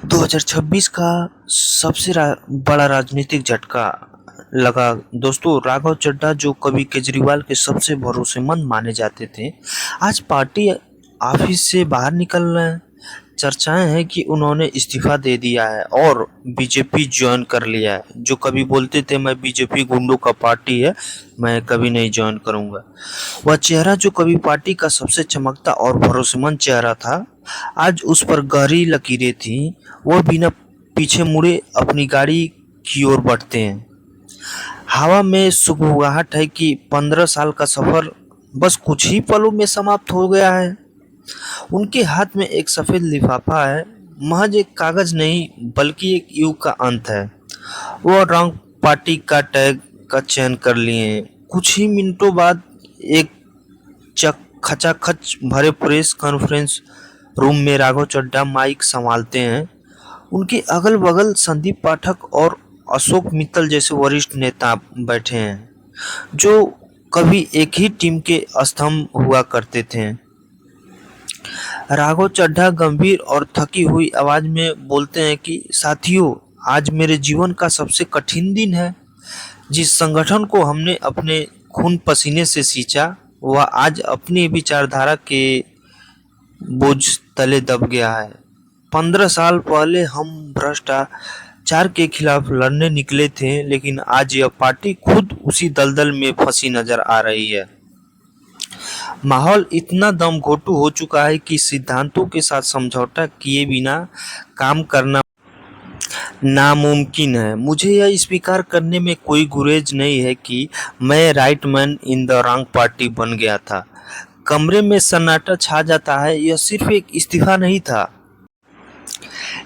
2026 का सबसे बड़ा राजनीतिक झटका लगा दोस्तों। राघव चड्ढा जो कभी केजरीवाल के सबसे भरोसेमंद माने जाते थे, आज पार्टी ऑफिस से बाहर निकल रहे हैं। चर्चाएं हैं कि उन्होंने इस्तीफा दे दिया है और बीजेपी ज्वाइन कर लिया है। जो कभी बोलते थे मैं बीजेपी गुंडों का पार्टी है, मैं कभी नहीं ज्वाइन करूंगा, वह चेहरा जो कभी पार्टी का सबसे चमकता और भरोसेमंद चेहरा था, आज उस पर गहरी लकीरें थी। वह बिना पीछे मुड़े अपनी गाड़ी की ओर बढ़ते हैं। हवा में सुगबुगाहट है कि 15 साल का सफर बस कुछ ही पलों में समाप्त हो गया है। उनके हाथ में एक सफेद लिफाफा है, महज एक कागज नहीं बल्कि एक युग का अंत है। वह रंग पार्टी का टैग का चयन कर लिए हैं। कुछ ही मिनटों बाद एक खचाखच भरे प्रेस कॉन्फ्रेंस रूम में राघव चड्ढा माइक संभालते हैं। उनके अगल बगल संदीप पाठक और अशोक मित्तल जैसे वरिष्ठ नेता बैठे हैं, जो कभी एक ही टीम के स्तंभ हुआ करते थे। राघव चड्ढा गंभीर और थकी हुई आवाज में बोलते हैं कि साथियों, आज मेरे जीवन का सबसे कठिन दिन है। जिस संगठन को हमने अपने खून पसीने से सींचा, वह आज अपनी विचारधारा के बोझ तले दब गया है। 15 साल पहले हम भ्रष्टाचार के खिलाफ लड़ने निकले थे, लेकिन आज यह पार्टी खुद उसी दलदल में फंसी नजर आ रही है। माहौल इतना दम घोटू हो चुका है कि सिद्धांतों के साथ समझौता किए बिना काम करना नामुमकिन है। मुझे यह स्वीकार करने में कोई गुरेज नहीं है कि मैं right man in the wrong party बन गया था। कमरे में सन्नाटा छा जाता है। यह सिर्फ एक इस्तीफा नहीं था,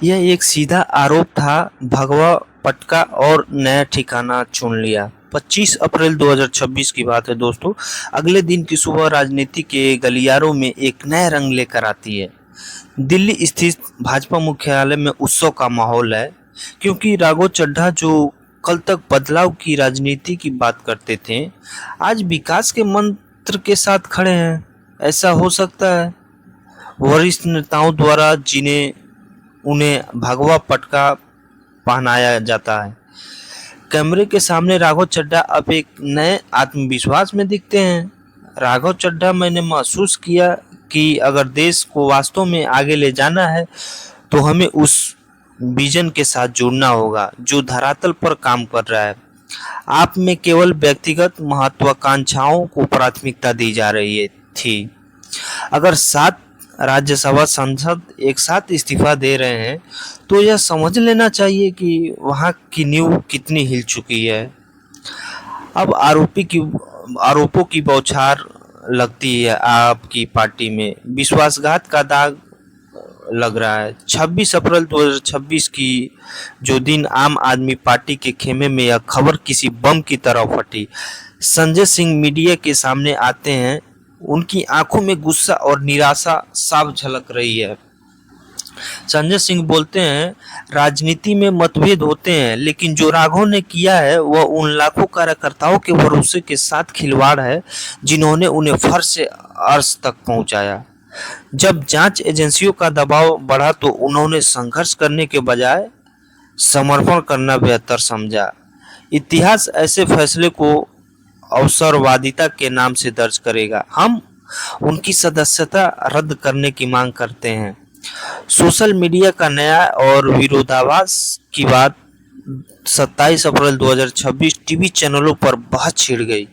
यह एक सीधा आरोप था। भगवा पटका और नया ठिकाना चुन लिया। 25 अप्रैल 2026 की बात है दोस्तों। अगले दिन की सुबह राजनीति के गलियारों में एक नया रंग लेकर आती है। दिल्ली स्थित भाजपा मुख्यालय में उत्सव का माहौल है, क्योंकि राघव चड्ढा जो कल तक बदलाव की राजनीति की बात करते थे, आज विकास के मंत्र के साथ खड़े हैं। ऐसा हो सकता है वरिष्ठ नेताओं द्वारा जिन्हें उन्हें भगवा पटका पहनाया जाता है। कैमरे के सामने राघव चड्ढा अब एक नए आत्मविश्वास में दिखते हैं। राघव चड्ढा, मैंने महसूस किया कि अगर देश को वास्तव में आगे ले जाना है तो हमें उस विजन के साथ जुड़ना होगा जो धरातल पर काम कर रहा है। आप में केवल व्यक्तिगत महत्वाकांक्षाओं को प्राथमिकता दी जा रही थी। अगर 7 राज्यसभा सांसद एक साथ इस्तीफा दे रहे हैं तो यह समझ लेना चाहिए कि वहां की नींव कितनी हिल चुकी है। अब आरोपों की बौछार लगती है। आपकी पार्टी में विश्वासघात का दाग लग रहा है। 26 अप्रैल 2026 की जो दिन आम आदमी पार्टी के खेमे में यह खबर किसी बम की तरह फटी। संजय सिंह मीडिया के सामने आते हैं। उनकी आंखों में गुस्सा और निराशा साफ झलक रही है। संजय सिंह बोलते हैं, राजनीति में मतभेद होते हैं, लेकिन जो राघव ने किया है वह उन लाखों कार्यकर्ताओं के भरोसे के साथ खिलवाड़ है जिन्होंने उन्हें फर्श से अर्श तक पहुंचाया। जब जांच एजेंसियों का दबाव बढ़ा तो उन्होंने संघर्ष करने के बजाय समर्पण करना बेहतर समझा। इतिहास ऐसे फैसले को अवसरवादिता के नाम से दर्ज करेगा। हम उनकी सदस्यता रद्द करने की मांग करते हैं। सोशल मीडिया का नया और विरोधाभास की बात 27 अप्रैल 2026 टीवी चैनलों पर बहुत छिड़ गई।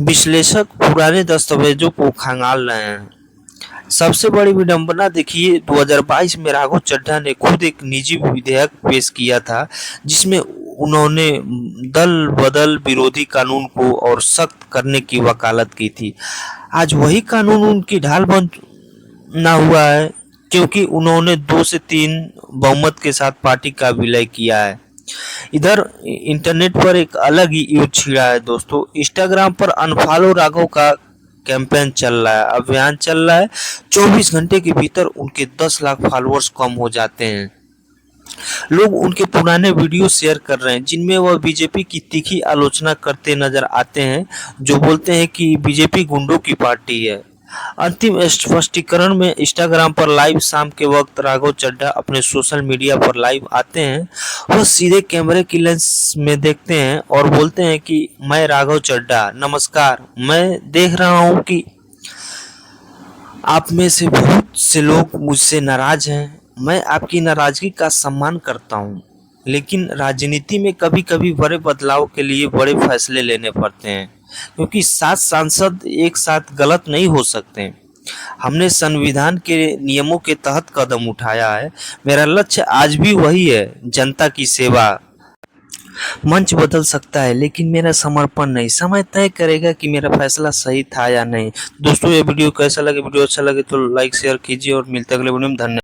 विश्लेषक पुराने दस्तावेजों को खंगाल रहे हैं। सबसे बड़ी विडंबना देखिए, 2022 में राघव चड्ढा ने खुद एक निजी विधेयक पेश किया था जिसमें उन्होंने दल बदल विरोधी कानून को और सख्त करने की वकालत की थी। आज वही कानून उनकी ढाल बना हुआ है, क्योंकि उन्होंने 2 से 3 बहुमत के साथ पार्टी का विलय किया है। इधर इंटरनेट पर एक अलग ही युद्ध छिड़ा है दोस्तों। इंस्टाग्राम पर अनफॉलो राघव का कैंपेन चल रहा है, अभियान चल रहा है। 24 घंटे के भीतर उनके 10 लाख फॉलोअर्स कम हो जाते हैं। लोग उनके पुराने वीडियो शेयर कर रहे हैं जिनमें वह बीजेपी की तीखी आलोचना करते नजर आते हैं, जो बोलते हैं कि बीजेपी गुंडों की पार्टी है। अंतिम स्पष्टीकरण में इंस्टाग्राम पर लाइव शाम के वक्त राघव चड्ढा अपने सोशल मीडिया पर लाइव आते हैं। वह सीधे कैमरे की लेंस में देखते हैं और बोलते हैं कि मैं राघव चड्ढा, नमस्कार। मैं देख रहा हूं कि आप में से बहुत से लोग मुझसे नाराज हैं। मैं आपकी नाराजगी का सम्मान करता हूं, लेकिन राजनीति में कभी-कभी बड़े बदलाव के लिए बड़े फैसले लेने पड़ते हैं, क्योंकि 7 सांसद एक साथ गलत नहीं हो सकते। हमने संविधान के नियमों के तहत कदम उठाया है। मेरा लक्ष्य आज भी वही है, जनता की सेवा। मंच बदल सकता है, लेकिन मेरा समर्पण नहीं। समय तय करेगा कि मेरा फैसला सही था या नहीं। दोस्तों, ये वीडियो कैसा लगे? वीडियो अच्छा लगे तो लाइक शेयर कीजिए और मिलते हैं अगले वीडियो में। धन्यवाद।